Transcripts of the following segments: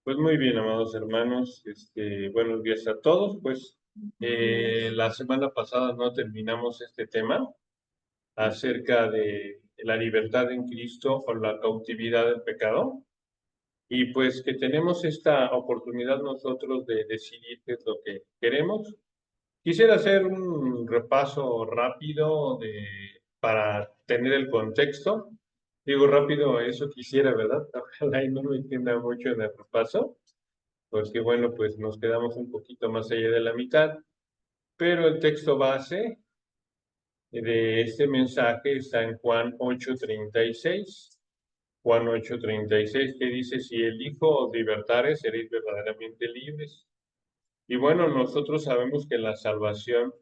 Pues muy bien, amados hermanos, buenos días a todos. La semana pasada no terminamos este tema acerca de la libertad en Cristo o la cautividad del pecado. Y pues que tenemos esta oportunidad nosotros de decidir qué es lo que queremos. Quisiera hacer un repaso rápido para tener el contexto. Digo rápido, eso quisiera, ¿verdad? Ojalá y no me entienda mucho en el repaso porque bueno, pues nos quedamos un poquito más allá de la mitad, pero el texto base de este mensaje está en Juan 8:36. Juan 8:36 que dice, si el Hijo os libertare, seréis verdaderamente libres. Y bueno, nosotros sabemos que la salvación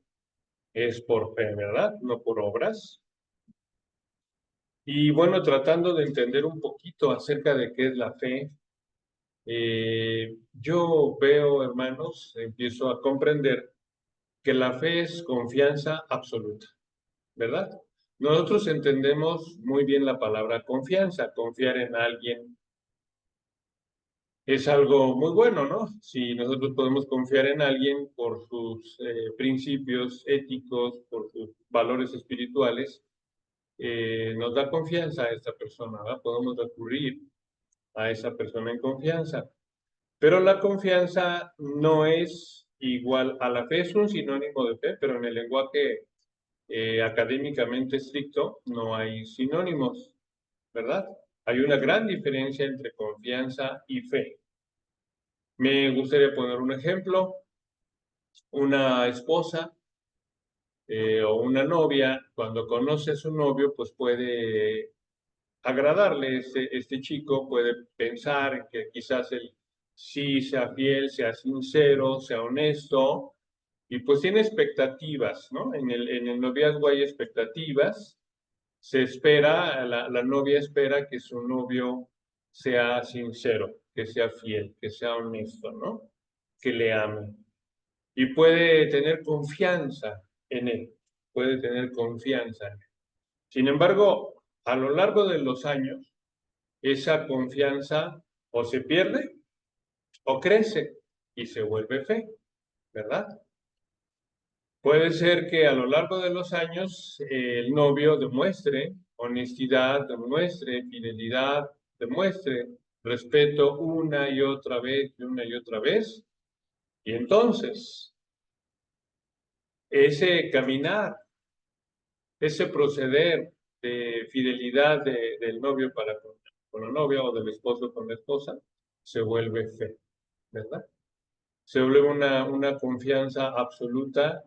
es por fe, ¿verdad? No por obras. Y bueno, tratando de entender un poquito acerca de qué es la fe, yo veo, hermanos, empiezo a comprender que la fe es confianza absoluta, ¿verdad? Nosotros entendemos muy bien la palabra confianza. Confiar en alguien es algo muy bueno, ¿no? Si nosotros podemos confiar en alguien por sus principios éticos, por sus valores espirituales, nos da confianza a esta persona, ¿verdad? Podemos recurrir a esa persona en confianza. Pero la confianza no es igual a la fe, es un sinónimo de fe, pero en el lenguaje académicamente estricto, no hay sinónimos, ¿verdad? Hay una gran diferencia entre confianza y fe. Me gustaría poner un ejemplo. Una esposa o una novia, cuando conoce a su novio, pues puede agradarle este chico, puede pensar que quizás él sí sea fiel, sea sincero, sea honesto, y pues tiene expectativas, ¿no? En el noviazgo hay expectativas. Se espera, la novia espera que su novio sea sincero, que sea fiel, que sea honesto, ¿no? Que le ame. Y puede tener confianza en él, puede tener confianza en él. Sin embargo, a lo largo de los años, esa confianza o se pierde o crece y se vuelve fe, ¿verdad? Puede ser que a lo largo de los años el novio demuestre honestidad, demuestre fidelidad, demuestre respeto una y otra vez y una y otra vez. Y entonces ese caminar, ese proceder de fidelidad del novio para con la novia o del esposo con la esposa, se vuelve fe, ¿verdad? Se vuelve una confianza absoluta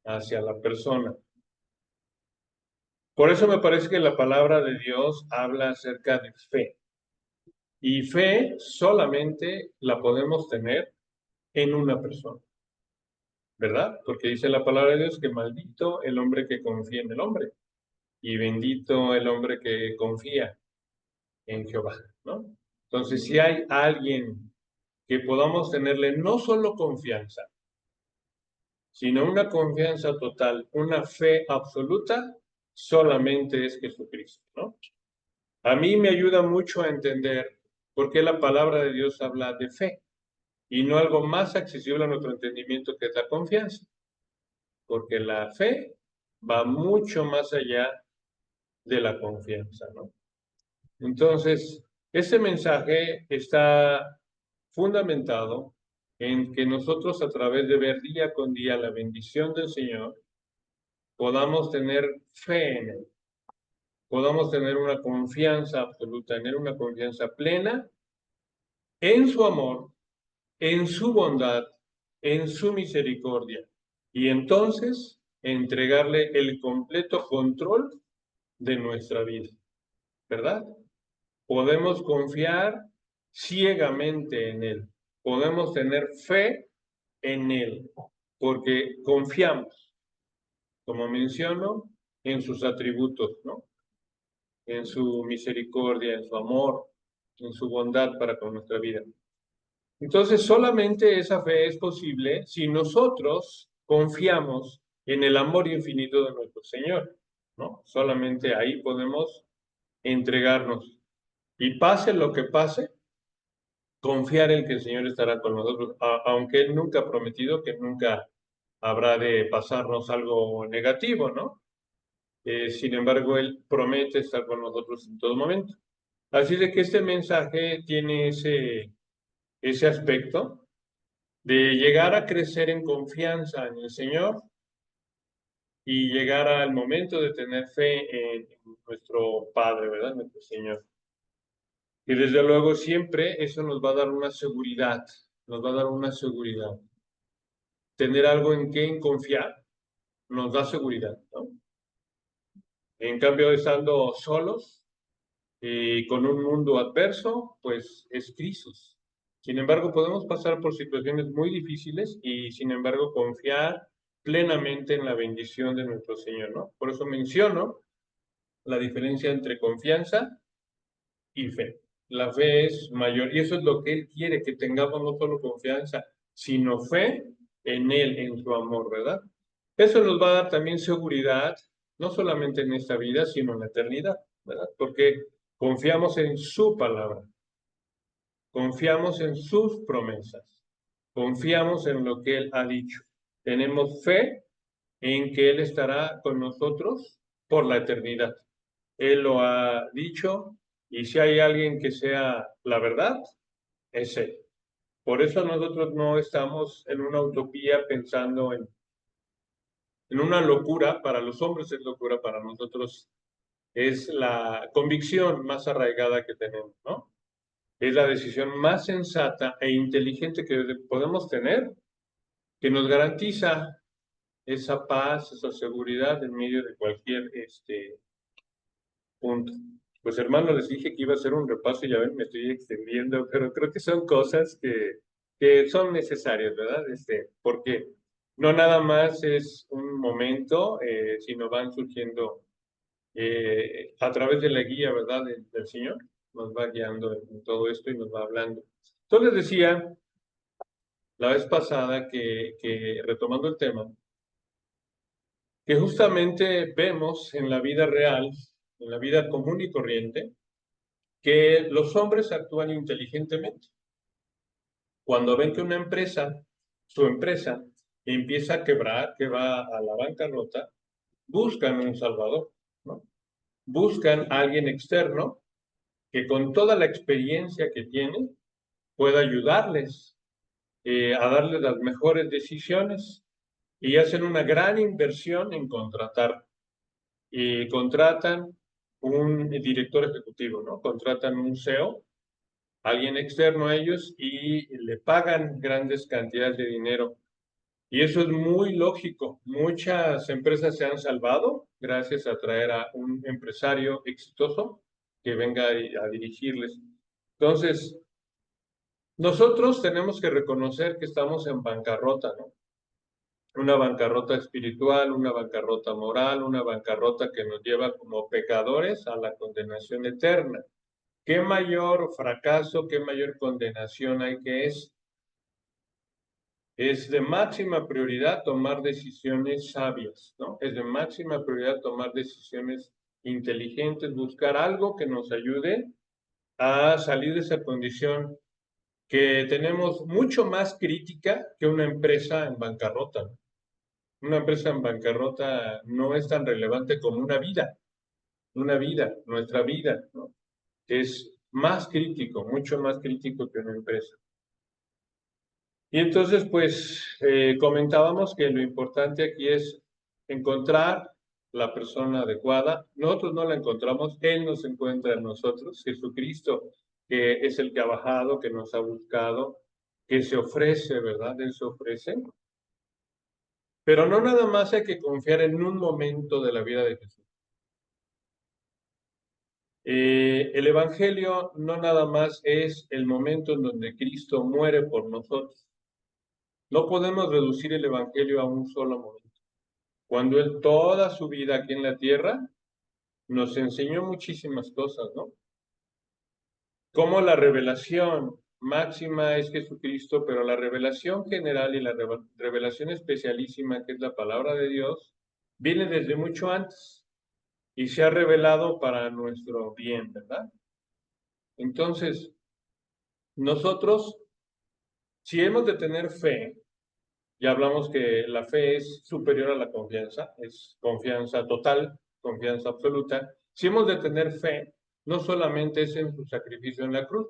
hacia la persona. Por eso me parece que la palabra de Dios habla acerca de fe. Y fe solamente la podemos tener en una persona, ¿verdad? Porque dice la palabra de Dios que maldito el hombre que confía en el hombre y bendito el hombre que confía en Jehová, ¿no? Entonces, si hay alguien que podamos tenerle no solo confianza, sino una confianza total, una fe absoluta, solamente es Jesucristo, ¿no? A mí me ayuda mucho a entender por qué la palabra de Dios habla de fe y no algo más accesible a nuestro entendimiento que es la confianza, porque la fe va mucho más allá de la confianza, ¿no? Entonces, ese mensaje está fundamentado en que nosotros a través de ver día con día la bendición del Señor, podamos tener fe en Él, podamos tener una confianza absoluta, tener una confianza plena en su amor, en su bondad, en su misericordia. Y entonces entregarle el completo control de nuestra vida, ¿verdad? Podemos confiar ciegamente en Él. Podemos tener fe en Él, porque confiamos, como menciono, en sus atributos, ¿no? En su misericordia, en su amor, en su bondad para con nuestra vida. Entonces, solamente esa fe es posible si nosotros confiamos en el amor infinito de nuestro Señor, ¿no? Solamente ahí podemos entregarnos. Y pase lo que pase, confiar en que el Señor estará con nosotros, aunque Él nunca ha prometido que nunca habrá de pasarnos algo negativo, ¿no? Sin embargo, Él promete estar con nosotros en todo momento. Así de que este mensaje tiene ese aspecto de llegar a crecer en confianza en el Señor y llegar al momento de tener fe en nuestro Padre, ¿verdad? Nuestro Señor. Y desde luego siempre eso nos va a dar una seguridad, nos va a dar una seguridad. Tener algo en qué confiar nos da seguridad, ¿no? En cambio, estando solos y con un mundo adverso, pues es crisis. Sin embargo, podemos pasar por situaciones muy difíciles y, sin embargo, confiar plenamente en la bendición de nuestro Señor, ¿no? Por eso menciono la diferencia entre confianza y fe. La fe es mayor y eso es lo que Él quiere, que tengamos no solo confianza, sino fe en Él, en su amor, ¿verdad? Eso nos va a dar también seguridad, no solamente en esta vida, sino en la eternidad, ¿verdad? Porque confiamos en su palabra, confiamos en sus promesas, confiamos en lo que Él ha dicho. Tenemos fe en que Él estará con nosotros por la eternidad. Él lo ha dicho y si hay alguien que sea la verdad, es Él. Por eso nosotros no estamos en una utopía pensando en una locura. Para los hombres es locura, para nosotros es la convicción más arraigada que tenemos, ¿no? Es la decisión más sensata e inteligente que podemos tener, que nos garantiza esa paz, esa seguridad en medio de cualquier punto. Pues hermano, les dije que iba a hacer un repaso y ya ven, me estoy extendiendo, pero creo que son cosas que son necesarias, ¿verdad? Porque no nada más es un momento, sino van surgiendo a través de la guía, ¿verdad? Del Señor, nos va guiando en todo esto y nos va hablando. Entonces les decía la vez pasada que retomando el tema, que justamente vemos en la vida real, en la vida común y corriente, que los hombres actúan inteligentemente. Cuando ven que una empresa, su empresa, empieza a quebrar, que va a la bancarrota, buscan un salvador, ¿no? Buscan a alguien externo que con toda la experiencia que tiene pueda ayudarles a darles las mejores decisiones y hacen una gran inversión en contratar. Y contratan un director ejecutivo, ¿no? Contratan un CEO, alguien externo a ellos y le pagan grandes cantidades de dinero. Y eso es muy lógico. Muchas empresas se han salvado gracias a traer a un empresario exitoso que venga a dirigirles. Entonces, nosotros tenemos que reconocer que estamos en bancarrota, ¿no? Una bancarrota espiritual, una bancarrota moral, una bancarrota que nos lleva como pecadores a la condenación eterna. ¿Qué mayor fracaso, qué mayor condenación hay que es? Es de máxima prioridad tomar decisiones sabias, ¿no? Es de máxima prioridad tomar decisiones inteligentes, buscar algo que nos ayude a salir de esa condición que tenemos mucho más crítica que una empresa en bancarrota, ¿no? Una empresa en bancarrota no es tan relevante como una vida, nuestra vida, ¿no? Es más crítico, mucho más crítico que una empresa. Y entonces, pues, comentábamos que lo importante aquí es encontrar la persona adecuada. Nosotros no la encontramos, Él nos encuentra en nosotros, Jesucristo, que es el que ha bajado, que nos ha buscado, que se ofrece, ¿verdad? Él se ofrece. Pero no nada más hay que confiar en un momento de la vida de Jesús. El Evangelio no nada más es el momento en donde Cristo muere por nosotros. No podemos reducir el Evangelio a un solo momento. Cuando Él toda su vida aquí en la tierra nos enseñó muchísimas cosas, ¿no? Como la revelación máxima es Jesucristo, pero la revelación general y la revelación especialísima, que es la palabra de Dios, viene desde mucho antes y se ha revelado para nuestro bien, ¿verdad? Entonces, Nosotros, si hemos de tener fe, ya hablamos que la fe es superior a la confianza, es confianza total, confianza absoluta. Si hemos de tener fe, no solamente es en su sacrificio en la cruz,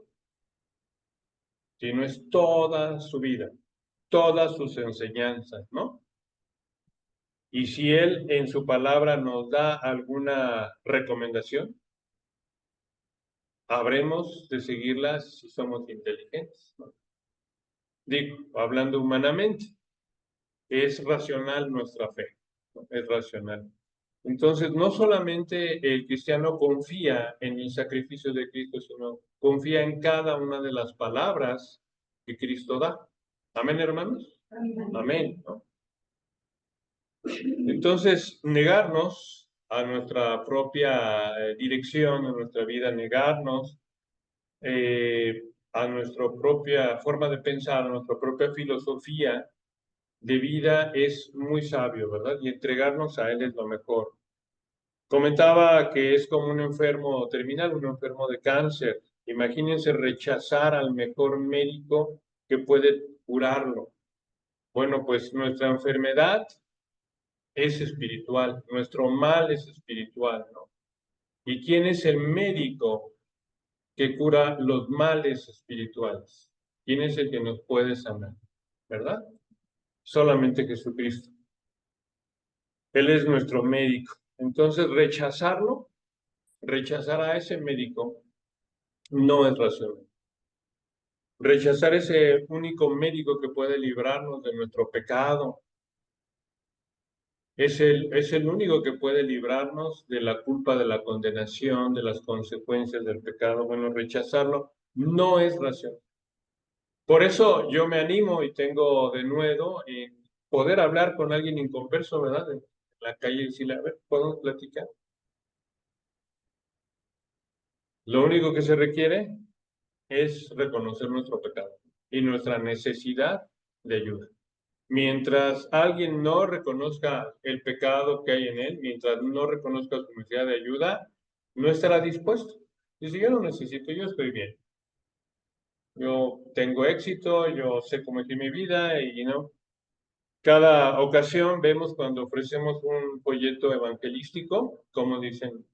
sino es toda su vida, todas sus enseñanzas, ¿no? Y si Él en su palabra nos da alguna recomendación, habremos de seguirlas si somos inteligentes, ¿no? Digo, hablando humanamente, es racional nuestra fe, ¿no? Es racional. Entonces, no solamente el cristiano confía en el sacrificio de Cristo, sino confía en cada una de las palabras que Cristo da. Amén, hermanos. Amén, ¿no? Entonces, negarnos a nuestra propia dirección, a nuestra vida, negarnos a nuestra propia forma de pensar, a nuestra propia filosofía de vida es muy sabio, ¿verdad? Y entregarnos a Él es lo mejor. Comentaba que es como un enfermo terminal, un enfermo de cáncer. Imagínense rechazar al mejor médico que puede curarlo. Bueno, pues nuestra enfermedad es espiritual, nuestro mal es espiritual, ¿no? ¿Y quién es el médico que cura los males espirituales? ¿Quién es el que nos puede sanar? ¿Verdad? Solamente Jesucristo. Él es nuestro médico. Entonces, rechazar a ese médico no es racional. Rechazar ese único médico que puede librarnos de nuestro pecado, es el único que puede librarnos de la culpa, de la condenación, de las consecuencias del pecado. Bueno, rechazarlo no es racional. Por eso yo me animo y tengo de nuevo poder hablar con alguien inconverso, ¿verdad? En la calle y decirle, a ver, ¿podemos platicar? Lo único que se requiere es reconocer nuestro pecado y nuestra necesidad de ayuda. Mientras alguien no reconozca el pecado que hay en él, mientras no reconozca su necesidad de ayuda, no estará dispuesto. Dice, yo no necesito, yo estoy bien. Yo tengo éxito, yo sé cómo es mi vida y no. Cada ocasión vemos cuando ofrecemos un folleto evangelístico, como dicen,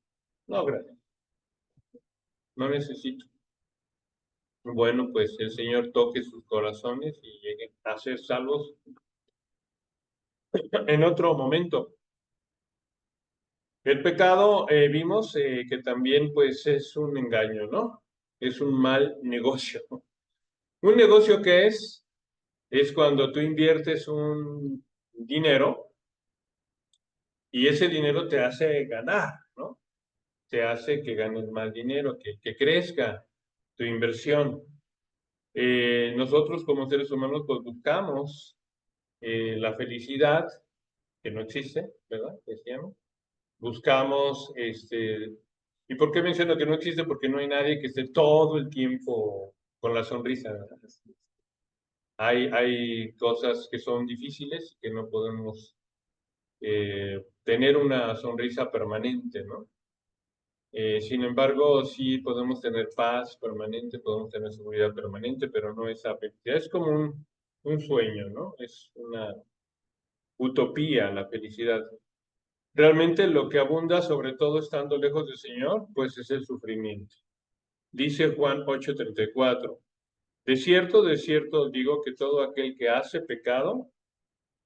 no, gracias, no necesito. Bueno, pues el Señor toque sus corazones y lleguen a ser salvos en otro momento. El pecado, vimos que también pues es un engaño, ¿no? Es un mal negocio. Un negocio que es cuando tú inviertes un dinero y ese dinero te hace ganar, ¿no? Te hace que ganes más dinero, que crezca tu inversión. Nosotros como seres humanos pues buscamos la felicidad, que no existe, ¿verdad? Decíamos. Buscamos, ¿y por qué menciono que no existe? Porque no hay nadie que esté todo el tiempo con la sonrisa, ¿verdad? Hay cosas que son difíciles, que no podemos tener una sonrisa permanente, ¿no? Sin embargo, sí podemos tener paz permanente, podemos tener seguridad permanente, pero no esa felicidad. Es como un sueño, ¿no? Es una utopía la felicidad. Realmente lo que abunda, sobre todo estando lejos del Señor, pues es el sufrimiento. Dice Juan 8:34, de cierto os digo que todo aquel que hace pecado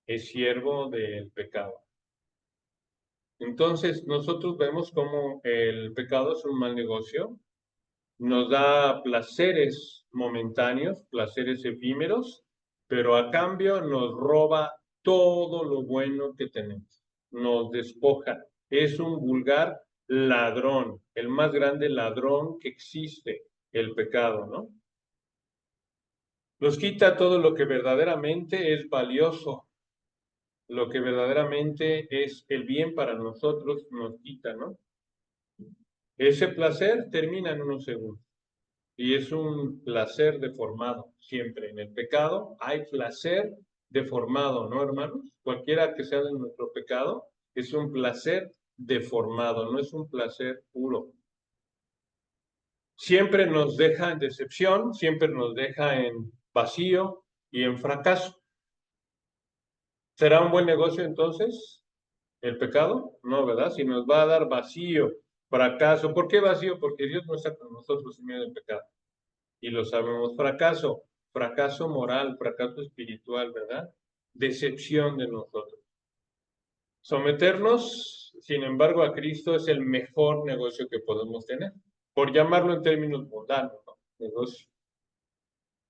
es siervo del pecado. Entonces, nosotros vemos cómo el pecado es un mal negocio, nos da placeres momentáneos, placeres efímeros, pero a cambio nos roba todo lo bueno que tenemos, nos despoja. Es un vulgar ladrón, el más grande ladrón que existe, el pecado, ¿no? Nos quita todo lo que verdaderamente es valioso, lo que verdaderamente es el bien para nosotros, nos quita, ¿no? Ese placer termina en unos segundos. Y es un placer deformado, siempre. En el pecado hay placer deformado, ¿no, hermanos? Cualquiera que sea de nuestro pecado, es un placer deformado, no es un placer puro. siempre nos deja en decepción, siempre nos deja en vacío y en fracaso. ¿Será un buen negocio entonces el pecado? No, ¿verdad? Si nos va a dar vacío, fracaso. ¿Por qué vacío? Porque Dios no está con nosotros en medio del pecado. Y lo sabemos. Fracaso, fracaso moral, fracaso espiritual, ¿verdad? Decepción de nosotros. Someternos, sin embargo, a Cristo es el mejor negocio que podemos tener, por llamarlo en términos mundanos, ¿no? Negocio.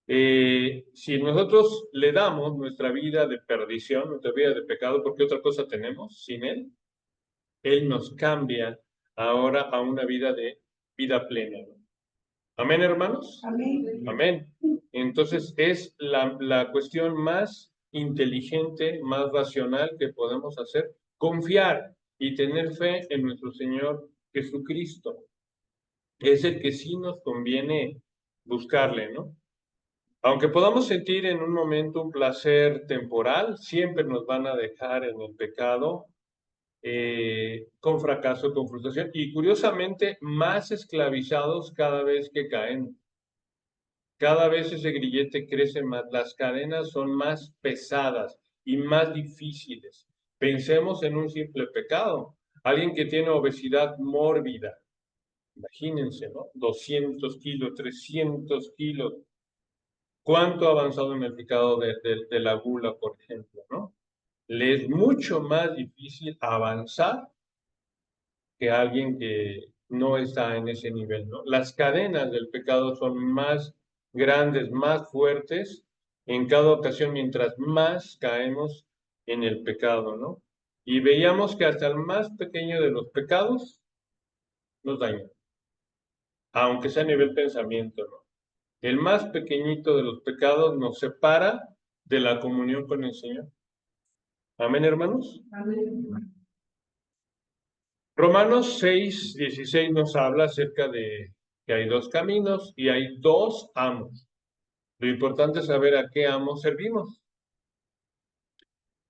Si nosotros le damos nuestra vida de perdición, nuestra vida de pecado, porque otra cosa tenemos sin Él, Él nos cambia ahora a una vida de vida plena, ¿no? Amén, hermanos. Amén. Amén. Entonces es la cuestión más inteligente, más racional que podemos hacer, confiar y tener fe en nuestro Señor Jesucristo. Es el que sí nos conviene buscarle, ¿no? Aunque podamos sentir en un momento un placer temporal, siempre nos van a dejar en el pecado, con fracaso, con frustración y curiosamente más esclavizados cada vez que caen. Cada vez ese grillete crece más, las cadenas son más pesadas y más difíciles. Pensemos en un simple pecado. Alguien que tiene obesidad mórbida, imagínense, ¿no? 200 kilos, 300 kilos. ¿Cuánto ha avanzado en el pecado de la gula, por ejemplo, ¿no? Le es mucho más difícil avanzar que alguien que no está en ese nivel, ¿no? Las cadenas del pecado son más grandes, más fuertes en cada ocasión, mientras más caemos en el pecado, ¿no? Y veíamos que hasta el más pequeño de los pecados nos daña, aunque sea a nivel pensamiento, ¿no? El más pequeñito de los pecados nos separa de la comunión con el Señor. Amén, hermanos. Amén. Romanos 6:16 nos habla acerca de que hay dos caminos y hay dos amos. Lo importante es saber a qué amo servimos.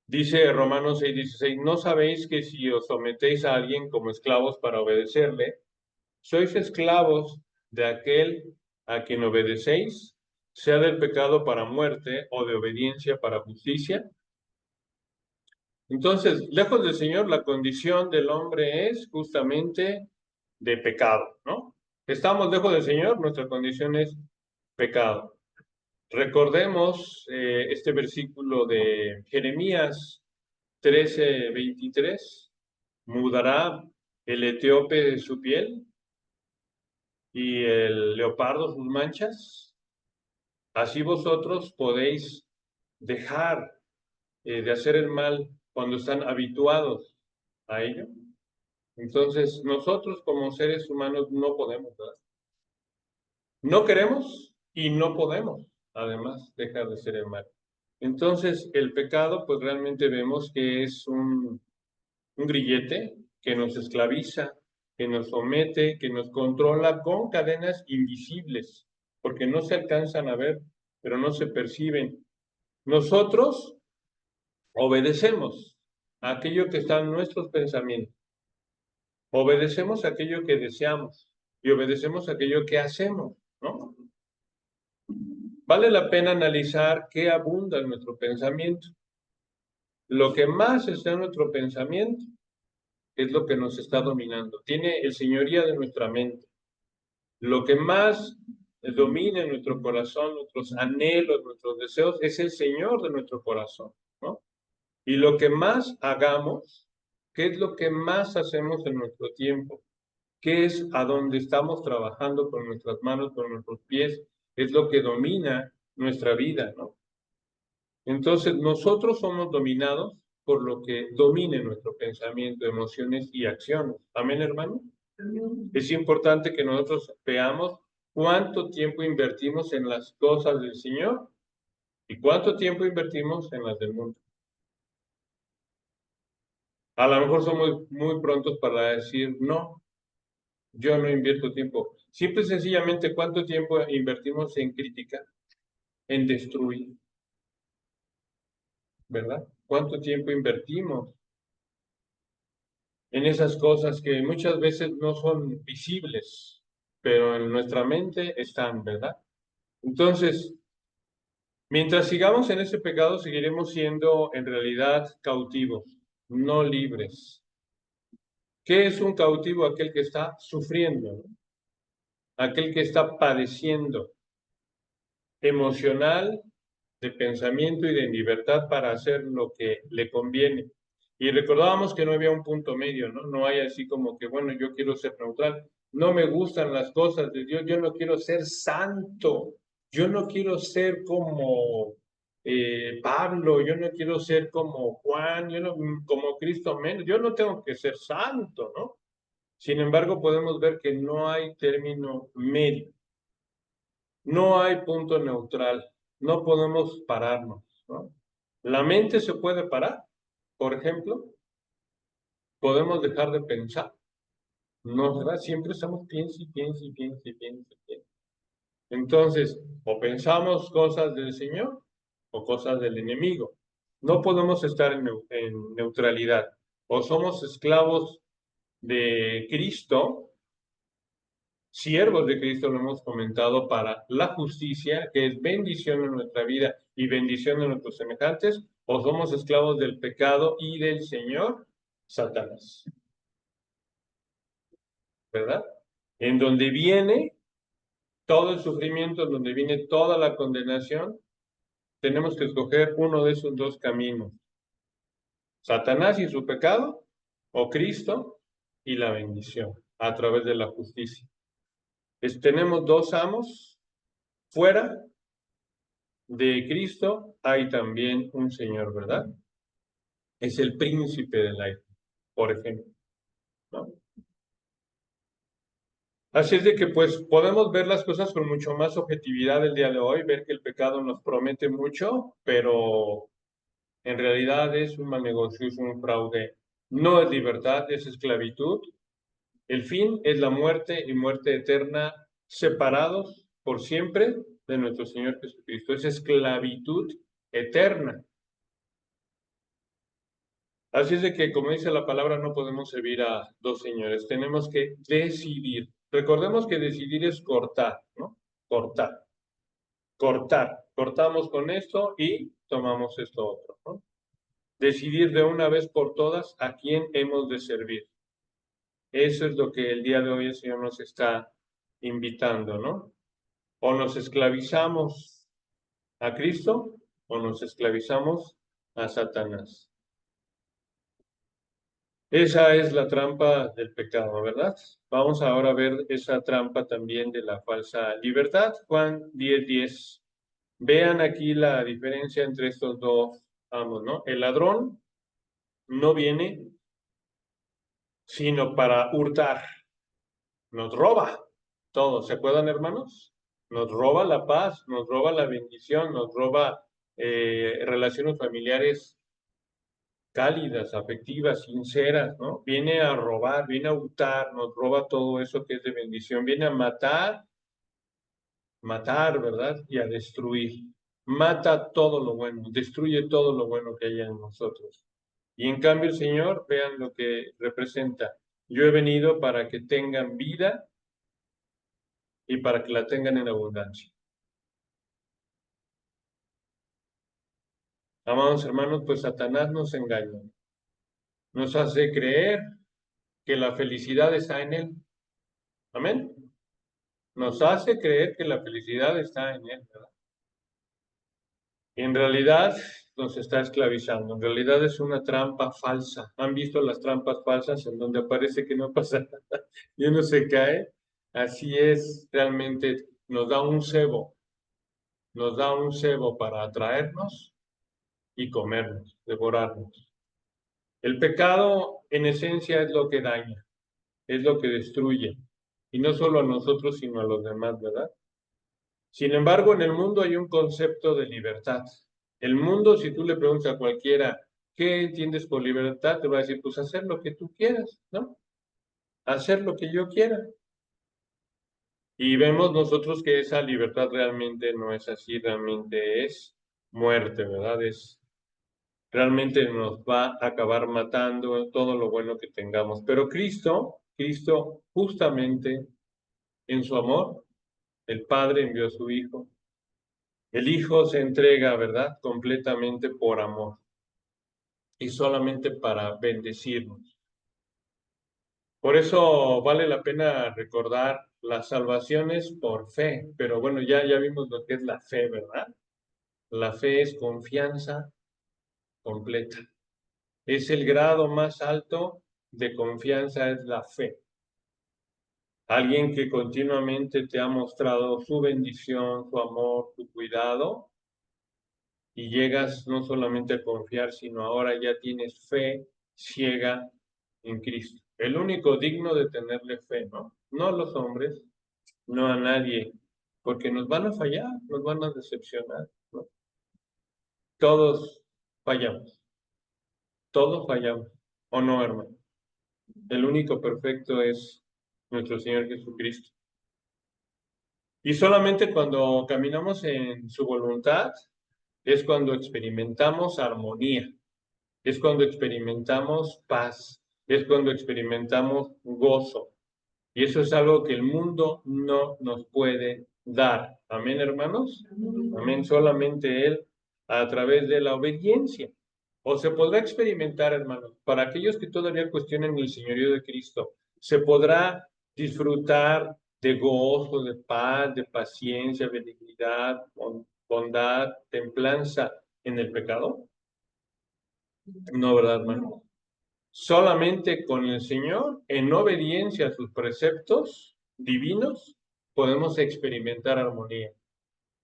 Dice Romanos 6:16, ¿no sabéis que si os sometéis a alguien como esclavos para obedecerle, sois esclavos de aquel a quien obedecéis, sea del pecado para muerte o de obediencia para justicia? Entonces, lejos del Señor, la condición del hombre es justamente de pecado, ¿no? Estamos lejos del Señor, nuestra condición es pecado. Recordemos este versículo de Jeremías 13:23. ¿Mudará el etíope su piel y el leopardo sus manchas? Así vosotros podéis dejar de hacer el mal cuando están habituados a ello. Entonces, nosotros como seres humanos no podemos, ¿verdad? No queremos y no podemos, además, dejar de ser el mal. Entonces, el pecado, pues realmente vemos que es un grillete que nos esclaviza, que nos somete, que nos controla con cadenas invisibles, porque no se alcanzan a ver, pero no se perciben. Nosotros obedecemos a aquello que está en nuestros pensamientos, obedecemos a aquello que deseamos y obedecemos a aquello que hacemos, ¿no? Vale la pena analizar qué abunda en nuestro pensamiento. Lo que más está en nuestro pensamiento es lo que nos está dominando. Tiene el señoría de nuestra mente. Lo que más domina en nuestro corazón, nuestros anhelos, nuestros deseos, es el Señor de nuestro corazón, ¿no? Y lo que más hagamos, ¿qué es lo que más hacemos en nuestro tiempo? ¿Qué es a donde estamos trabajando con nuestras manos, con nuestros pies? Es lo que domina nuestra vida, ¿no? Entonces, nosotros somos dominados por lo que domine nuestro pensamiento, emociones y acciones. Amén, hermano. Amén. Es importante que nosotros veamos cuánto tiempo invertimos en las cosas del Señor y cuánto tiempo invertimos en las del mundo. A lo mejor somos muy prontos para decir, no, yo no invierto tiempo. Simple y sencillamente, ¿cuánto tiempo invertimos en crítica, en destruir, ¿verdad? ¿Cuánto tiempo invertimos en esas cosas que muchas veces no son visibles? pero en nuestra mente están, ¿verdad? Entonces, mientras sigamos en ese pecado, seguiremos siendo en realidad cautivos, no libres. ¿Qué es un cautivo? Aquel que está sufriendo, ¿no? Aquel que está padeciendo emocional, de pensamiento y de libertad para hacer lo que le conviene. Y recordábamos que no había un punto medio, ¿no? No hay así como que, bueno, yo quiero ser neutral, no me gustan las cosas de Dios, yo no quiero ser santo, yo no quiero ser como Pablo, yo no quiero ser como Juan, yo no, como Cristo menos, yo no tengo que ser santo, ¿no? Sin embargo, podemos ver que no hay término medio, no hay punto neutral, no podemos pararnos, ¿no? La mente se puede parar, por ejemplo, podemos dejar de pensar, ¿no? ¿Verdad? Siempre estamos piensa y piensa y piensa y piensa y piensa. Entonces, o pensamos cosas del Señor o cosas del enemigo. No podemos estar en neutralidad. O somos esclavos de Cristo, siervos de Cristo, lo hemos comentado, para la justicia, que es bendición en nuestra vida y bendición en nuestros semejantes, o somos esclavos del pecado y del Señor Satanás, ¿verdad? En donde viene todo el sufrimiento, en donde viene toda la condenación, tenemos que escoger uno de esos dos caminos: Satanás y su pecado, o Cristo y la bendición a través de la justicia. Tenemos dos amos. Fuera de Cristo hay también un Señor, ¿verdad? Es el príncipe del aire, por ejemplo, ¿no? Así es de que pues podemos ver las cosas con mucho más objetividad el día de hoy, ver que el pecado nos promete mucho, pero en realidad es un mal negocio, es un fraude. No es libertad, es esclavitud. El fin es la muerte y muerte eterna, separados por siempre de nuestro Señor Jesucristo. Es esclavitud eterna. Así es de que, como dice la palabra, no podemos servir a dos señores. Tenemos que decidir. Recordemos que decidir es cortar, ¿no? Cortar, cortar. Cortamos con esto y tomamos esto otro, ¿no? Decidir de una vez por todas a quién hemos de servir. Eso es lo que el día de hoy el Señor nos está invitando, ¿no? O nos esclavizamos a Cristo o nos esclavizamos a Satanás. Esa es la trampa del pecado, ¿verdad? Vamos ahora a ver esa trampa también de la falsa libertad. Juan 10:10. Vean aquí la diferencia entre estos dos amos, ¿no? El ladrón no viene sino para hurtar. Nos roba todo. ¿Se acuerdan, hermanos? Nos roba la paz, nos roba la bendición, nos roba relaciones familiares cálidas, afectivas, sinceras, ¿no? Viene a robar, viene a hurtar, nos roba todo eso que es de bendición, viene a matar, matar, ¿verdad? Y a destruir. Mata todo lo bueno, destruye todo lo bueno que haya en nosotros. Y en cambio el Señor, vean lo que representa. Yo he venido para que tengan vida y para que la tengan en abundancia. Amados hermanos, pues Satanás nos engaña, nos hace creer que la felicidad está en él. Amén. Nos hace creer que la felicidad está en él, ¿verdad? Y en realidad nos está esclavizando. En realidad es una trampa falsa. ¿Han visto las trampas falsas en donde parece que no pasa nada y uno se cae? Así es, realmente nos da un cebo para atraernos y comernos, devorarnos. El pecado, en esencia, es lo que daña, es lo que destruye, y no solo a nosotros, sino a los demás, ¿verdad? Sin embargo, en el mundo hay un concepto de libertad. El mundo, si tú le preguntas a cualquiera, ¿qué entiendes por libertad? Te va a decir, pues hacer lo que tú quieras, ¿no? Hacer lo que yo quiera. Y vemos nosotros que esa libertad realmente no es así, realmente es muerte, ¿verdad? Realmente nos va a acabar matando todo lo bueno que tengamos. Pero Cristo justamente En su amor, el Padre envió a su Hijo. El Hijo se entrega, ¿verdad? Completamente por amor y solamente para bendecirnos. Por eso vale la pena recordar las salvaciones por fe, pero bueno, ya vimos lo que es la fe, ¿verdad? La fe es confianza completa. Es el grado más alto de confianza, es la fe. Alguien que continuamente te ha mostrado su bendición, su amor, su cuidado, y llegas no solamente a confiar, sino ahora ya tienes fe ciega en Cristo. El único digno de tenerle fe, ¿no? No a los hombres, no a nadie, porque nos van a fallar, nos van a decepcionar, ¿no? Todos todos fallamos, ¿o no, hermano? El único perfecto es nuestro Señor Jesucristo. Y solamente cuando caminamos en su voluntad es cuando experimentamos armonía, es cuando experimentamos paz, es cuando experimentamos gozo. Y eso es algo que el mundo no nos puede dar. Amén, hermanos. Amén. Solamente Él a través de la obediencia. O se podrá experimentar, hermanos, para aquellos que todavía cuestionen el señorío de Cristo, se podrá disfrutar de gozo, de paz, de paciencia, benignidad, bondad, templanza en el pecado. No, ¿verdad, hermano? Solamente con el Señor, en obediencia a sus preceptos divinos, podemos experimentar armonía,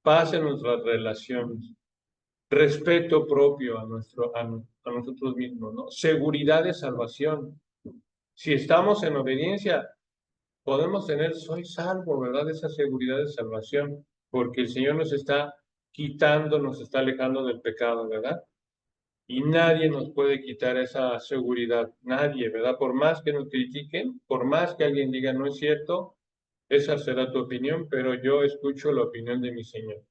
paz en nuestras relaciones, respeto propio a nosotros mismos, ¿no? Seguridad de salvación. Si estamos en obediencia, podemos tener, soy salvo, ¿verdad? Esa seguridad de salvación, porque el Señor nos está quitando, nos está alejando del pecado, ¿verdad? Y nadie nos puede quitar esa seguridad, nadie, ¿verdad? Por más que nos critiquen, por más que alguien diga no es cierto, esa será tu opinión, pero yo escucho la opinión de mi Señor.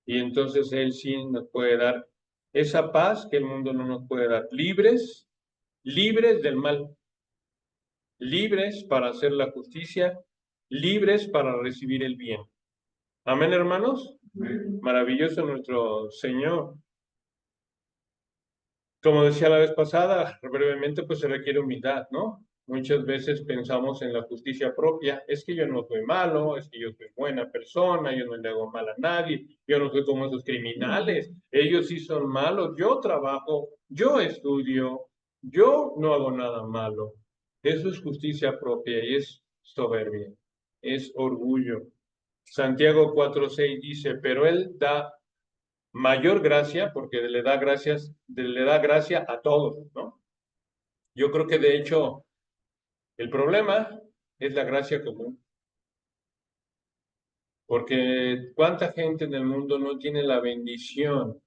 Y entonces Él sí nos puede dar esa paz que el mundo no nos puede dar. Libres, libres del mal, libres para hacer la justicia, libres para recibir el bien. Amén, hermanos. Maravilloso nuestro Señor. Como decía la vez pasada, brevemente, pues se requiere humildad, ¿no? Muchas veces pensamos en la justicia propia, es que yo no soy malo, es que yo soy buena persona, yo no le hago mal a nadie, yo no soy como esos criminales, ellos sí son malos, yo trabajo, yo estudio, yo no hago nada malo. Eso es justicia propia y es soberbia, es orgullo. Santiago 4:6 dice, pero Él da mayor gracia porque le da gracia a todos, ¿no? Yo creo que de hecho el problema es la gracia común, porque cuánta gente en el mundo no tiene la bendición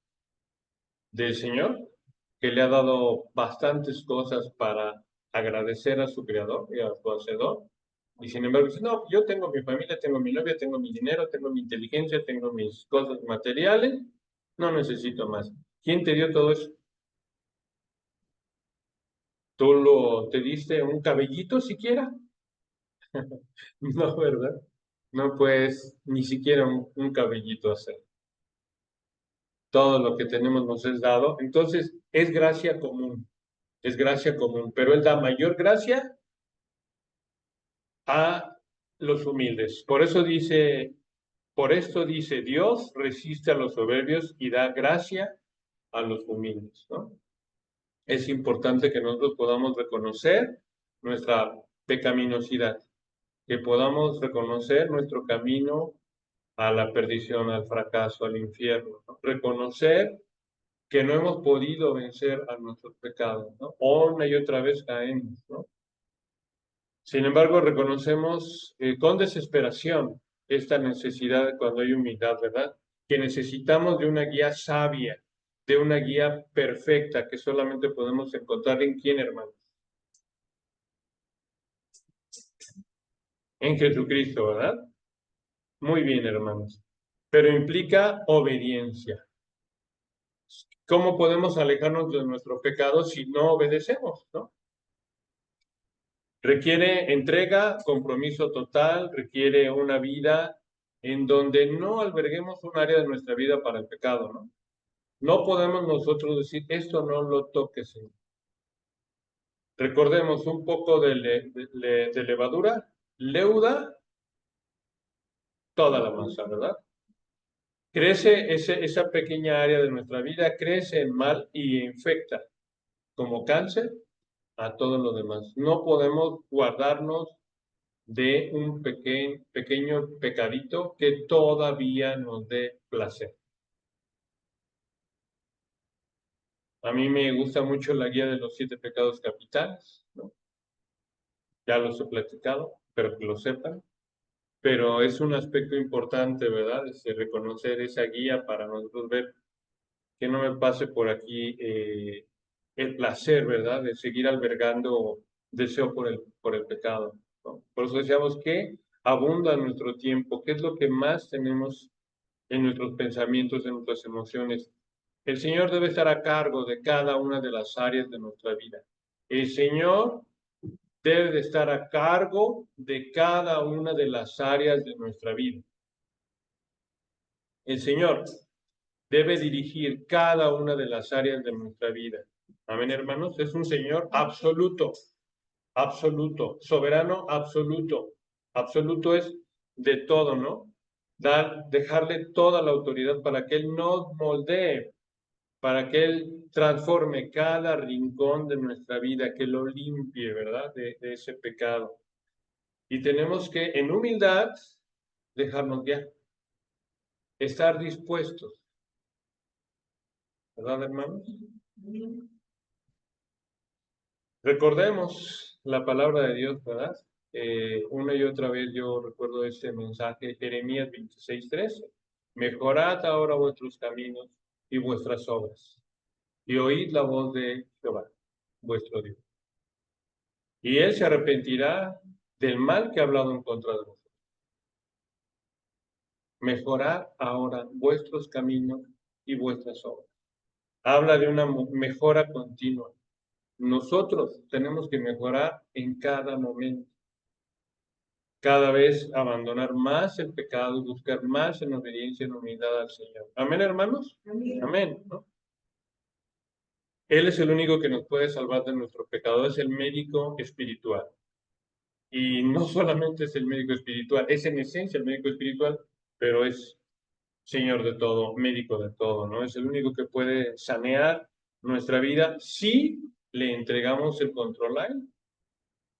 del Señor, que le ha dado bastantes cosas para agradecer a su Creador y a su Hacedor, y sin embargo dice, no, yo tengo mi familia, tengo mi novia, tengo mi dinero, tengo mi inteligencia, tengo mis cosas materiales, no necesito más. ¿Quién te dio todo eso? ¿Tú te diste un cabellito siquiera? No, ¿verdad? No puedes ni siquiera un cabellito hacer. Todo lo que tenemos nos es dado. Entonces, es gracia común, pero Él da mayor gracia a los humildes. Por esto dice, Dios resiste a los soberbios y da gracia a los humildes, ¿no? Es importante que nosotros podamos reconocer nuestra pecaminosidad, que podamos reconocer nuestro camino a la perdición, al fracaso, al infierno, ¿no? Reconocer que no hemos podido vencer a nuestros pecados, ¿no? Una y otra vez caemos, ¿no? Sin embargo, reconocemos con desesperación esta necesidad cuando hay humildad, ¿verdad? Que necesitamos de una guía sabia, de una guía perfecta que solamente podemos encontrar en quién, hermanos, en Jesucristo, ¿verdad? Muy bien, hermanos. Pero implica obediencia. ¿Cómo podemos alejarnos de nuestro pecado si no obedecemos, no? Requiere entrega, compromiso total, requiere una vida en donde no alberguemos un área de nuestra vida para el pecado, ¿no? No podemos nosotros decir, esto no lo toques, Señor. Recordemos un poco de levadura, leuda toda la masa, ¿verdad? Crece esa pequeña área de nuestra vida, crece en mal y infecta como cáncer a todo lo demás. No podemos guardarnos de un pequeño pecadito que todavía nos dé placer. A mí me gusta mucho la guía de los 7 pecados capitales, ¿no? Ya los he platicado, pero que lo sepan. Pero es un aspecto importante, ¿verdad? Reconocer esa guía para nosotros ver que no me pase por aquí el placer, ¿verdad? De seguir albergando deseo por el pecado, ¿no? Por eso decíamos que abunda nuestro tiempo, ¿qué es lo que más tenemos en nuestros pensamientos, en nuestras emociones? El Señor debe estar a cargo de cada una de las áreas de nuestra vida. El Señor debe de estar a cargo de cada una de las áreas de nuestra vida. El Señor debe dirigir cada una de las áreas de nuestra vida. Amén, hermanos. Es un Señor absoluto, absoluto, soberano absoluto. Absoluto es de todo, ¿no? Dejarle toda la autoridad para que Él nos moldee, para que Él transforme cada rincón de nuestra vida, que lo limpie, ¿verdad? De ese pecado. Y tenemos que, en humildad, dejarnos guiar, estar dispuestos, ¿verdad, hermanos? Recordemos la palabra de Dios, ¿verdad? Una y otra vez yo recuerdo este mensaje, Jeremías 26:13. Mejorad ahora vuestros caminos y vuestras obras, y oíd la voz de Jehová, vuestro Dios. Y Él se arrepentirá del mal que ha hablado en contra de vosotros. Mejorad ahora vuestros caminos y vuestras obras. Habla de una mejora continua. Nosotros tenemos que mejorar en cada momento. Cada vez abandonar más el pecado, buscar más en obediencia y en humildad al Señor. Amén, hermanos. Amén. Amén, ¿no? Él es el único que nos puede salvar de nuestro pecado, es el médico espiritual. Y no solamente es el médico espiritual, es en esencia el médico espiritual, pero es Señor de todo, médico de todo, ¿no? Es el único que puede sanear nuestra vida si le entregamos el control a Él,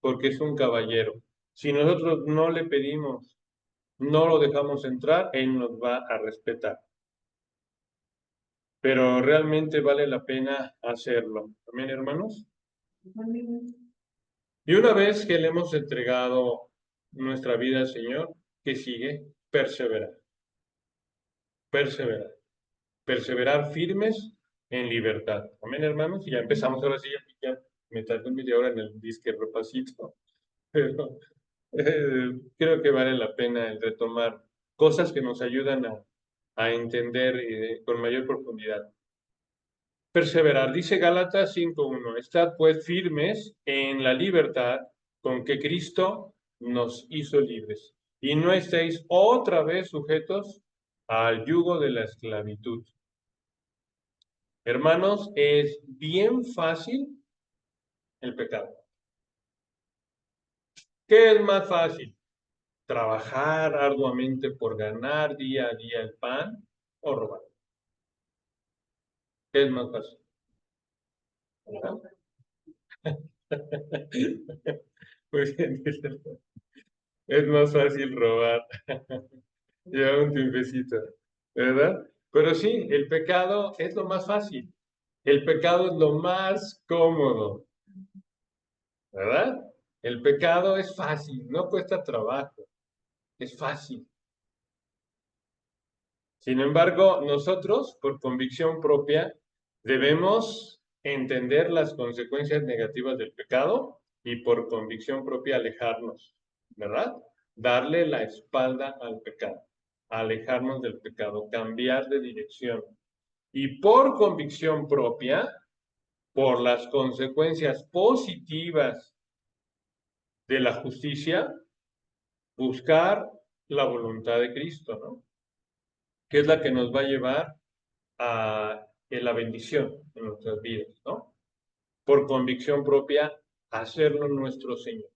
porque es un caballero. Si nosotros no le pedimos, no lo dejamos entrar, Él nos va a respetar. Pero realmente vale la pena hacerlo. ¿Amén, hermanos? Y una vez que le hemos entregado nuestra vida al Señor, ¿qué sigue? Perseverar. Perseverar. Perseverar firmes en libertad. Amén, hermanos. Y ya empezamos ahora sí, ya me tardé media hora en el disque repasito, pero creo que vale la pena el retomar cosas que nos ayudan a entender con mayor profundidad. Perseverar, dice Gálatas 5:1, estad pues firmes en la libertad con que Cristo nos hizo libres, y no estéis otra vez sujetos al yugo de la esclavitud. Hermanos, es bien fácil el pecado. ¿Qué es más fácil? ¿Trabajar arduamente por ganar día a día el pan o robar? ¿Qué es más fácil? Muy bien, es más fácil robar. Lleva un tiempecito, ¿verdad? Pero sí, el pecado es lo más fácil. El pecado es lo más cómodo, ¿verdad? El pecado es fácil, no cuesta trabajo, es fácil. Sin embargo, nosotros, por convicción propia, debemos entender las consecuencias negativas del pecado y por convicción propia alejarnos, ¿verdad? Darle la espalda al pecado, alejarnos del pecado, cambiar de dirección. Y por convicción propia, por las consecuencias positivas de la justicia, buscar la voluntad de Cristo, ¿no? Que es la que nos va a llevar a la bendición en nuestras vidas, ¿no? Por convicción propia, hacerlo nuestro Señor.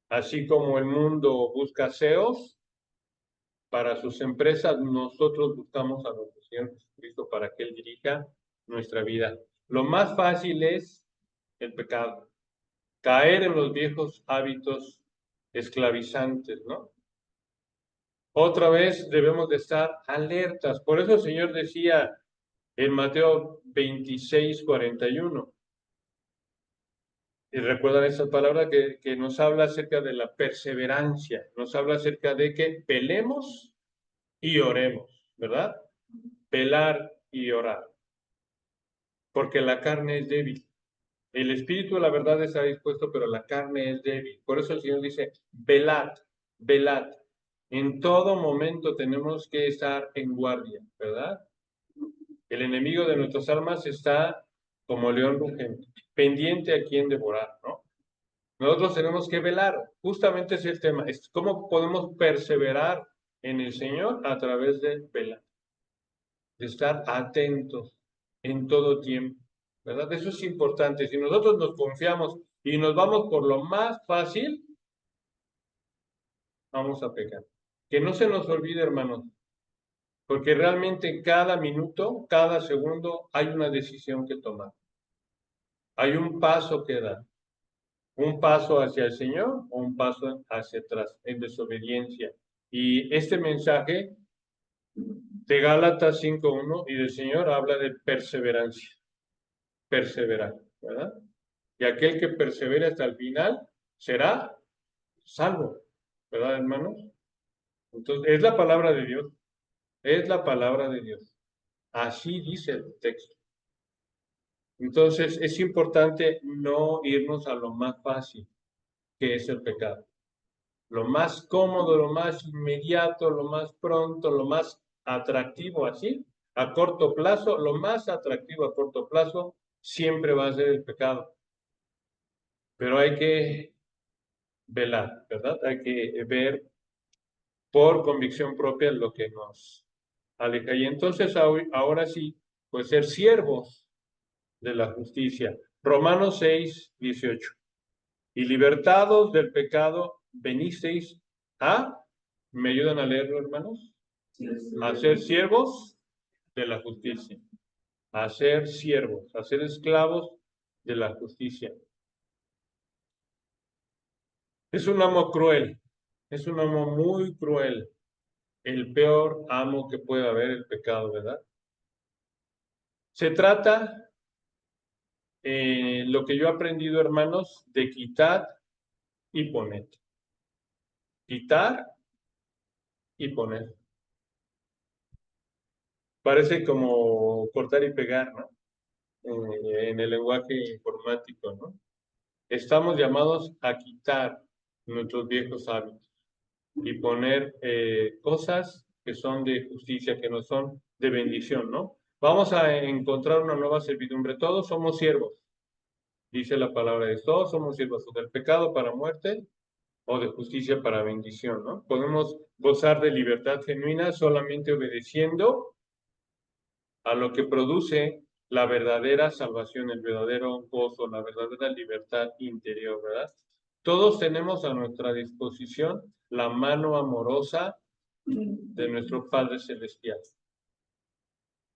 Así como el mundo busca CEOs para sus empresas, nosotros buscamos a nuestro Señor Jesucristo para que Él dirija nuestra vida. Lo más fácil es el pecado, caer en los viejos hábitos esclavizantes, ¿no? Otra vez debemos de estar alertas. Por eso el Señor decía en Mateo 26:41, y recuerdan esa palabra que nos habla acerca de la perseverancia, nos habla acerca de que pelemos y oremos, ¿verdad? Pelar y orar, porque la carne es débil. El espíritu de la verdad está dispuesto, pero la carne es débil. Por eso el Señor dice, velad, velad. En todo momento tenemos que estar en guardia, ¿verdad? El enemigo de nuestras almas está como león rugiente, pendiente a quien devorar, ¿no? Nosotros tenemos que velar, justamente es el tema, es cómo podemos perseverar en el Señor a través de velar, de estar atentos en todo tiempo, ¿verdad? Eso es importante. Si nosotros nos confiamos y nos vamos por lo más fácil, vamos a pecar. Que no se nos olvide, hermanos, porque realmente cada minuto, cada segundo, hay una decisión que tomar. Hay un paso que dar. Un paso hacia el Señor o un paso hacia atrás, en desobediencia. Y este mensaje de Gálatas 5:1 y del Señor habla de perseverancia, perseverar, ¿verdad? Y aquel que persevere hasta el final será salvo, ¿verdad, hermanos? Entonces, es la palabra de Dios, es la palabra de Dios. Así dice el texto. Entonces, es importante no irnos a lo más fácil, que es el pecado. Lo más cómodo, lo más inmediato, lo más pronto, lo más atractivo así, a corto plazo, lo más atractivo a corto plazo siempre va a ser el pecado. Pero hay que velar, ¿verdad? Hay que ver por convicción propia lo que nos aleja. Y entonces ahora sí, pues ser siervos de la justicia. Romanos 6:18. Y libertados del pecado, venisteis a, ¿me ayudan a leerlo, hermanos? A ser siervos de la justicia. A ser siervos, a ser esclavos de la justicia. Es un amo cruel, es un amo muy cruel. El peor amo que puede haber el pecado, ¿verdad? Se trata, lo que yo he aprendido, hermanos, de quitar y poner. Quitar y poner. Parece como cortar y pegar, ¿no? En el lenguaje informático, ¿no? Estamos llamados a quitar nuestros viejos hábitos y poner cosas que son de justicia, que no son de bendición, ¿no? Vamos a encontrar una nueva servidumbre. Todos somos siervos, dice la palabra de Dios. Todos somos siervos o del pecado para muerte o de justicia para bendición, ¿no? Podemos gozar de libertad genuina solamente obedeciendo a lo que produce la verdadera salvación, el verdadero gozo, la verdadera libertad interior, ¿verdad? Todos tenemos a nuestra disposición la mano amorosa de nuestro Padre Celestial.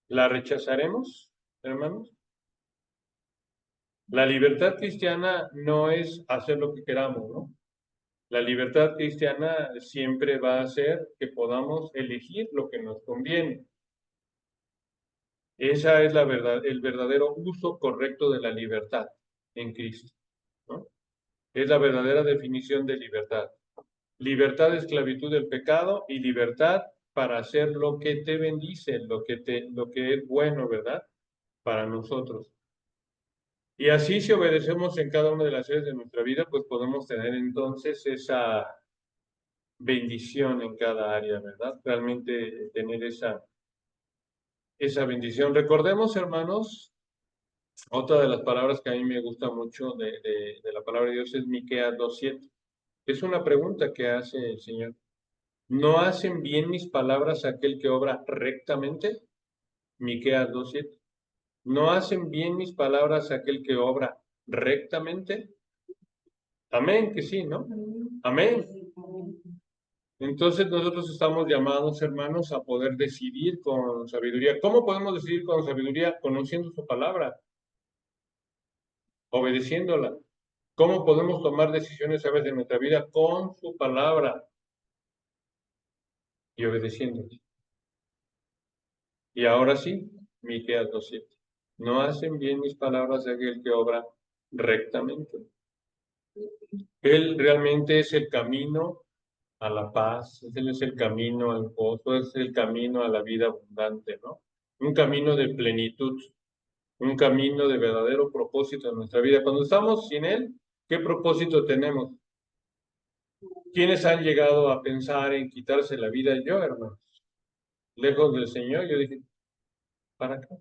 ¿La rechazaremos, hermanos? La libertad cristiana no es hacer lo que queramos, ¿no? La libertad cristiana siempre va a ser que podamos elegir lo que nos conviene. Esa es la verdad, el verdadero uso correcto de la libertad en Cristo, ¿no? Es la verdadera definición de libertad. Libertad de esclavitud del pecado y libertad para hacer lo que te bendice, lo que es bueno, ¿verdad? Para nosotros. Y así si obedecemos en cada una de las áreas de nuestra vida, pues podemos tener entonces esa bendición en cada área, ¿verdad? Realmente tener esa bendición. Recordemos, hermanos, Otra de las palabras que a mí me gusta mucho de la palabra de Dios es Miqueas 2:7. Es una pregunta que hace el Señor. ¿No hacen bien mis palabras a aquel que obra rectamente? Miqueas 2:7. ¿No hacen bien mis palabras a aquel que obra rectamente? Amén, que sí, ¿no? Amén. Entonces nosotros estamos llamados, hermanos, a poder decidir con sabiduría. ¿Cómo podemos decidir con sabiduría? Conociendo su palabra, obedeciéndola. ¿Cómo podemos tomar decisiones a veces en nuestra vida? Con su palabra y obedeciéndola. Y ahora sí, Miqueas 2:7. No hacen bien mis palabras de aquel que obra rectamente. Él realmente es el camino a la paz, Él es el camino al gozo, es el camino a la vida abundante, ¿no? Un camino de plenitud, un camino de verdadero propósito en nuestra vida. Cuando estamos sin Él, ¿qué propósito tenemos? ¿Quiénes han llegado a pensar en quitarse la vida? Yo, hermanos, lejos del Señor, yo dije, ¿para qué?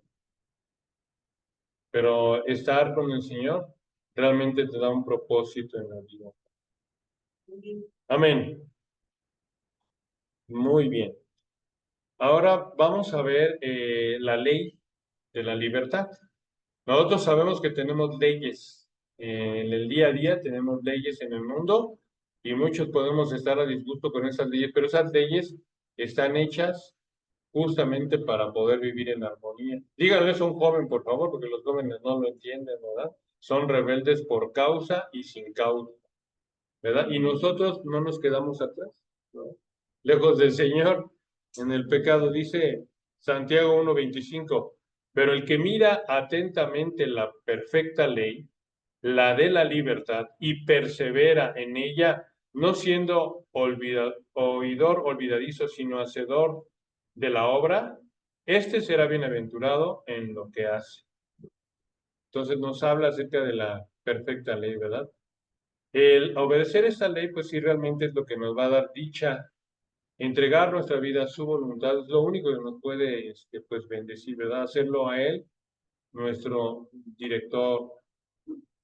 Pero estar con el Señor realmente te da un propósito en la vida. Amén. Muy bien. Ahora vamos a ver la ley de la libertad. Nosotros sabemos que tenemos leyes. En el día a día tenemos leyes en el mundo y muchos podemos estar a disgusto con esas leyes, pero esas leyes están hechas justamente para poder vivir en armonía. Díganle eso a un joven, por favor, porque los jóvenes no lo entienden, ¿verdad? Son rebeldes por causa y sin causa, ¿verdad? Y nosotros no nos quedamos atrás, ¿no? Lejos del Señor, en el pecado, dice Santiago 1:25, pero el que mira atentamente la perfecta ley, la de la libertad, y persevera en ella, no siendo oidor olvidadizo, sino hacedor de la obra, este será bienaventurado en lo que hace. Entonces nos habla acerca de la perfecta ley, ¿verdad? El obedecer esta ley, pues sí, realmente es lo que nos va a dar dicha. Entregar nuestra vida a su voluntad es lo único que nos puede, pues, bendecir, ¿verdad? Hacerlo a Él, nuestro director,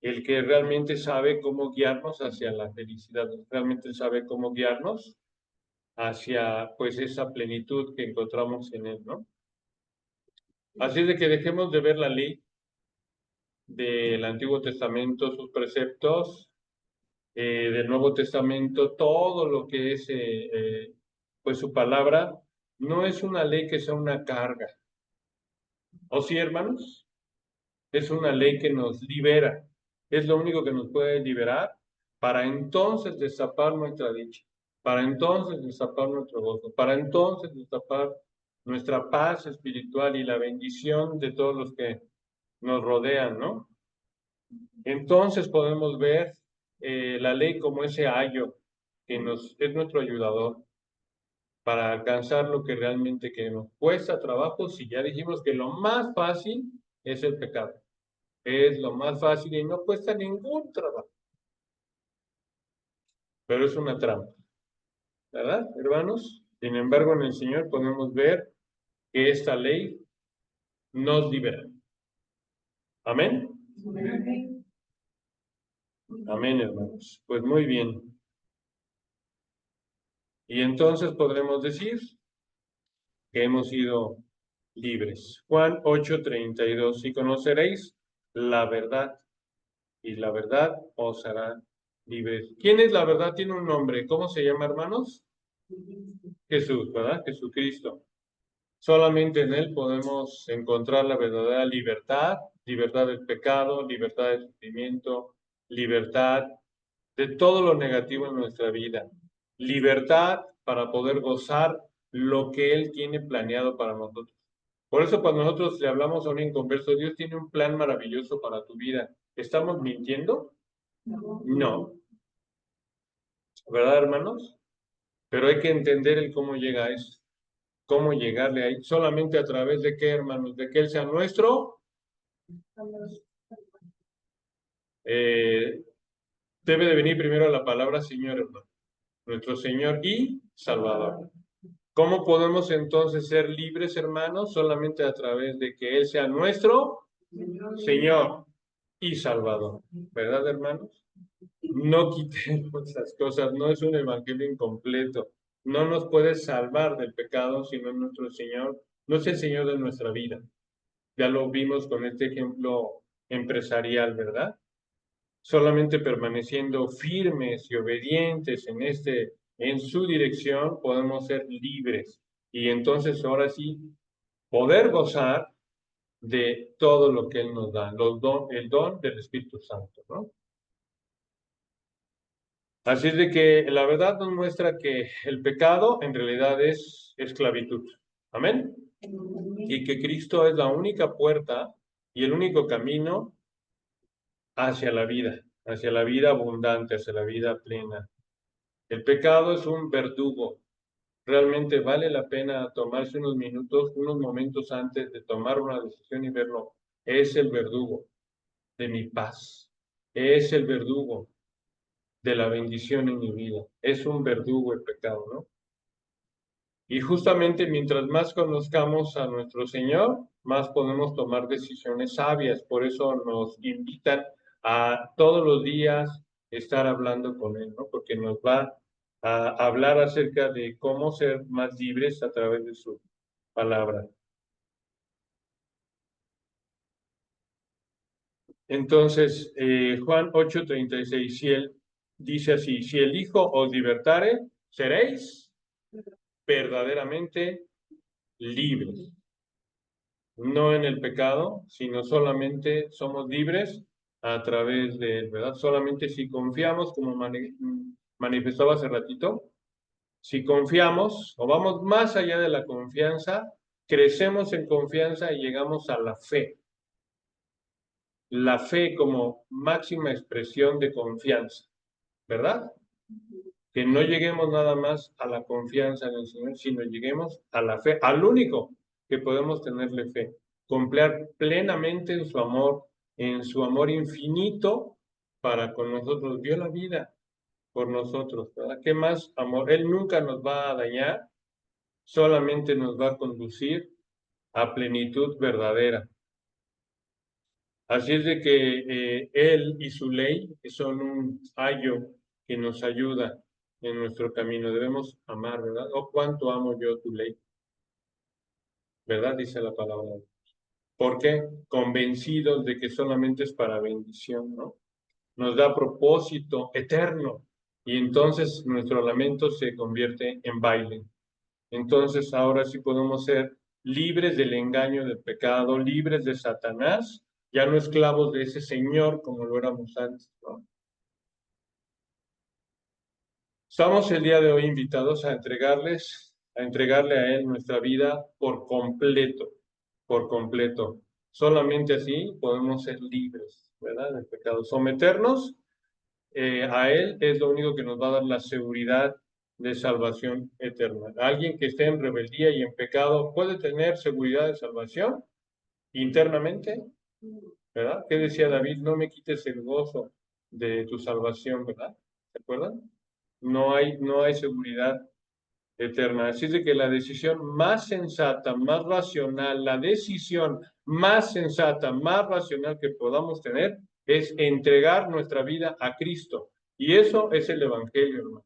el que realmente sabe cómo guiarnos hacia la felicidad, realmente sabe cómo guiarnos hacia, pues, esa plenitud que encontramos en Él, ¿no? Así es de que dejemos de ver la ley del Antiguo Testamento, sus preceptos, del Nuevo Testamento, todo lo que es, pues, su palabra, no es una ley que sea una carga. ¿O sí, hermanos? Es una ley que nos libera. Es lo único que nos puede liberar para entonces destapar nuestra dicha, para entonces destapar nuestro gozo, para entonces destapar nuestra paz espiritual y la bendición de todos los que nos rodean, ¿no? Entonces podemos ver la ley como ese ayo que es nuestro ayudador para alcanzar lo que realmente queremos. Cuesta trabajo si ya dijimos que lo más fácil es el pecado. Es lo más fácil y no cuesta ningún trabajo, pero es una trampa, ¿verdad, hermanos? Sin embargo, en el Señor podemos ver que esta ley nos libera. Amén. Amén. Amén, hermanos. Pues muy bien. Y entonces podremos decir que hemos sido libres. Juan 8:32. Y conoceréis la verdad, y la verdad os hará libres. ¿Quién es la verdad? Tiene un nombre. ¿Cómo se llama, hermanos? Jesús, ¿verdad? Jesucristo. Solamente en Él podemos encontrar la verdadera libertad, libertad del pecado, libertad del sufrimiento, libertad de todo lo negativo en nuestra vida, libertad para poder gozar lo que Él tiene planeado para nosotros. Por eso cuando nosotros le hablamos a un inconverso, Dios tiene un plan maravilloso para tu vida. ¿Estamos mintiendo? No, ¿verdad, hermanos? Pero hay que entender el cómo llega a eso, cómo llegarle ahí, solamente a través de qué, hermanos, de que Él sea nuestro, eh, debe de venir primero la palabra Señor, hermano, nuestro Señor y Salvador. ¿Cómo podemos entonces ser libres, hermanos? Solamente a través de que Él sea nuestro Señor y Salvador. ¿Verdad, hermanos? No quitemos esas cosas, no es un evangelio incompleto. No nos puede salvar del pecado, sino nuestro Señor, no es el Señor de nuestra vida. Ya lo vimos con este ejemplo empresarial, ¿verdad? Solamente permaneciendo firmes y obedientes en su dirección, podemos ser libres. Y entonces ahora sí, poder gozar de todo lo que Él nos da, el don del Espíritu Santo, ¿no? Así es de que la verdad nos muestra que el pecado en realidad es esclavitud. Amén. Y que Cristo es la única puerta y el único camino hacia la vida abundante, hacia la vida plena. El pecado es un verdugo. Realmente vale la pena tomarse unos minutos, unos momentos antes de tomar una decisión y verlo. Es el verdugo de mi paz. Es el verdugo de la bendición en mi vida. Es un verdugo el pecado, ¿no? Y justamente mientras más conozcamos a nuestro Señor, más podemos tomar decisiones sabias. Por eso nos invitan a todos los días estar hablando con Él, ¿no? Porque nos va a hablar acerca de cómo ser más libres a través de su palabra. Entonces, Juan 8:36, si él dice así, si el Hijo os libertare, seréis verdaderamente libres. No en el pecado, sino solamente somos libres a través de él, ¿verdad? Solamente si confiamos, como manifestaba hace ratito, si confiamos o vamos más allá de la confianza, crecemos en confianza y llegamos a la fe. La fe como máxima expresión de confianza, ¿verdad? Que no lleguemos nada más a la confianza en el Señor, sino lleguemos a la fe, al único que podemos tenerle fe, confiar plenamente en su amor infinito para con nosotros. Dio la vida por nosotros, ¿verdad? ¿Qué más amor? Él nunca nos va a dañar, solamente nos va a conducir a plenitud verdadera. Así es de que Él y su ley son un ayo que nos ayuda en nuestro camino. Debemos amar, ¿verdad? Oh, cuánto amo yo tu ley, ¿verdad? Dice la palabra. ¿Por qué? Convencidos de que solamente es para bendición, ¿no? Nos da propósito eterno y entonces nuestro lamento se convierte en baile. Entonces ahora sí podemos ser libres del engaño del pecado, libres de Satanás, ya no esclavos de ese Señor como lo éramos antes, ¿no? Estamos el día de hoy invitados a entregarle a Él nuestra vida por completo, por completo. Solamente así podemos ser libres, ¿verdad? Del pecado. Someternos a Él es lo único que nos va a dar la seguridad de salvación eterna. Alguien que esté en rebeldía y en pecado puede tener seguridad de salvación internamente, ¿verdad? ¿Qué decía David? No me quites el gozo de tu salvación, ¿verdad? ¿Se acuerdan? No hay seguridad eterna. Así es de que la decisión más sensata, más racional, la decisión más sensata, más racional que podamos tener es entregar nuestra vida a Cristo. Y eso es el Evangelio, hermano.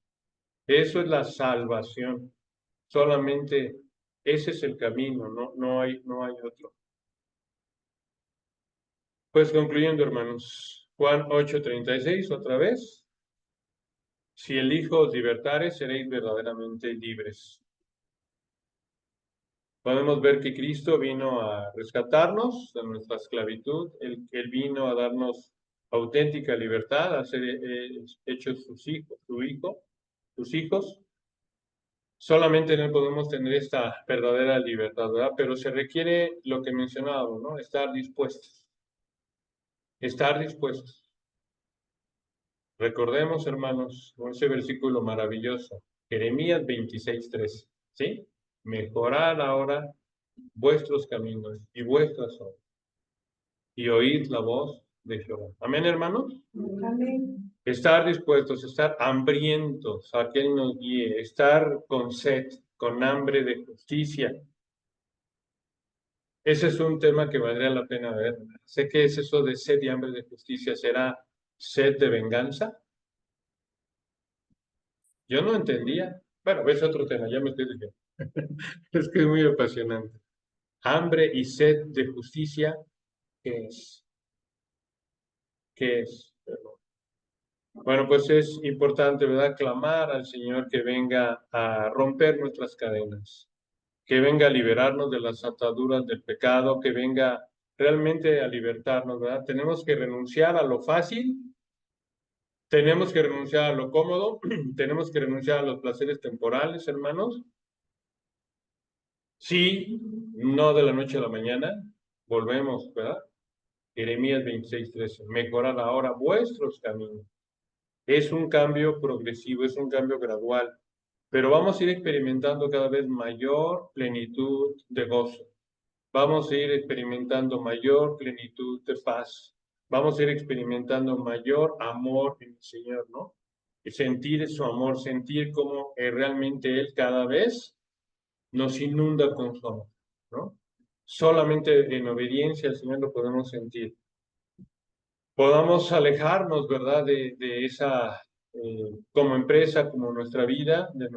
Eso es la salvación. Solamente ese es el camino, no hay otro. Pues concluyendo, hermanos, Juan 8:36, otra vez. Si el Hijo os libertare, seréis verdaderamente libres. Podemos ver que Cristo vino a rescatarnos de nuestra esclavitud. Él vino a darnos auténtica libertad, a ser hechos sus hijos. Solamente en Él podemos tener esta verdadera libertad, ¿verdad? Pero se requiere lo que mencionábamos, ¿no? Estar dispuestos. Estar dispuestos. Recordemos, hermanos, ese versículo maravilloso, Jeremías 26:13, ¿sí? Mejorad ahora vuestros caminos y vuestras obras, y oíd la voz de Jehová. Amén, hermanos. Amén. Estar dispuestos, estar hambrientos a que Él nos guíe, estar con sed, con hambre de justicia. Ese es un tema que valdría la pena ver. Sé que es eso de sed y hambre de justicia. ¿Será sed de venganza? Yo no entendía. Bueno, ves otro tema, ya me estoy diciendo. Es que es muy apasionante. Hambre y sed de justicia, ¿qué es? ¿Qué es? Bueno, pues es importante, ¿verdad? Clamar al Señor que venga a romper nuestras cadenas, que venga a liberarnos de las ataduras del pecado, que venga realmente a libertarnos, ¿verdad? Tenemos que renunciar a lo fácil, tenemos que renunciar a lo cómodo, tenemos que renunciar a los placeres temporales, hermanos. Sí, no de la noche a la mañana, volvemos, ¿verdad? Jeremías 26:13, mejorar ahora vuestros caminos. Es un cambio progresivo, es un cambio gradual, pero vamos a ir experimentando cada vez mayor plenitud de gozo. Vamos a ir experimentando mayor plenitud de paz. Vamos a ir experimentando mayor amor en el Señor, ¿no? Y sentir su amor, sentir cómo realmente Él cada vez nos inunda con su amor, ¿no? Solamente en obediencia al Señor lo podemos sentir. Podamos alejarnos, ¿verdad? De esa, como empresa, como nuestra vida, de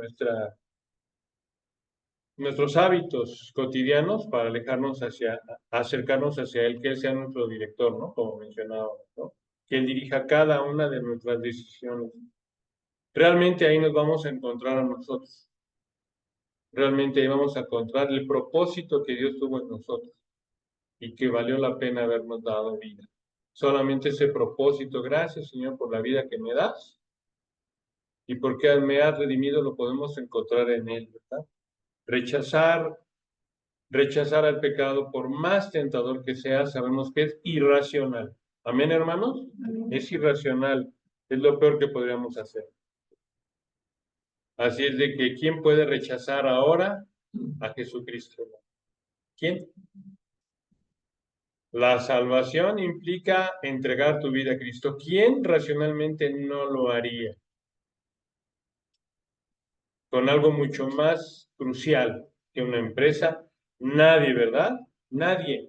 nuestros hábitos cotidianos para alejarnos acercarnos hacia Él, que Él sea nuestro director, ¿no? Como mencionábamos, ¿no? Que Él dirija cada una de nuestras decisiones. Realmente ahí nos vamos a encontrar a nosotros. Realmente ahí vamos a encontrar el propósito que Dios tuvo en nosotros y que valió la pena habernos dado vida. Solamente ese propósito, gracias Señor por la vida que me das y porque me has redimido, lo podemos encontrar en Él, ¿verdad? Rechazar Rechazar al pecado, por más tentador que sea, sabemos que es irracional. Amén, hermanos. Es irracional. Es lo peor que podríamos hacer. Así es de que, ¿quién puede rechazar ahora a Jesucristo? ¿Quién? La salvación implica entregar tu vida a Cristo. ¿Quién racionalmente no lo haría? Con algo mucho más crucial que una empresa. Nadie, ¿verdad? Nadie.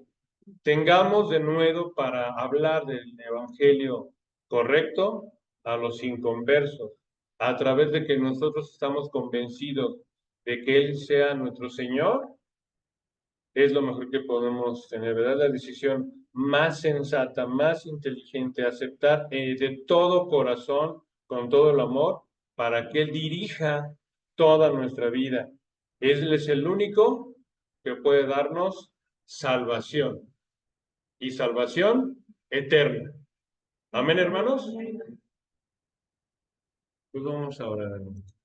Tengamos de nuevo para hablar del Evangelio correcto a los inconversos, a través de que nosotros estamos convencidos de que Él sea nuestro Señor, es lo mejor que podemos tener, ¿verdad? La decisión más sensata, más inteligente, aceptar de todo corazón, con todo el amor, para que Él dirija toda nuestra vida. Él es el único que puede darnos salvación y salvación eterna. Amén, hermanos. Pues vamos a orar, hermanos.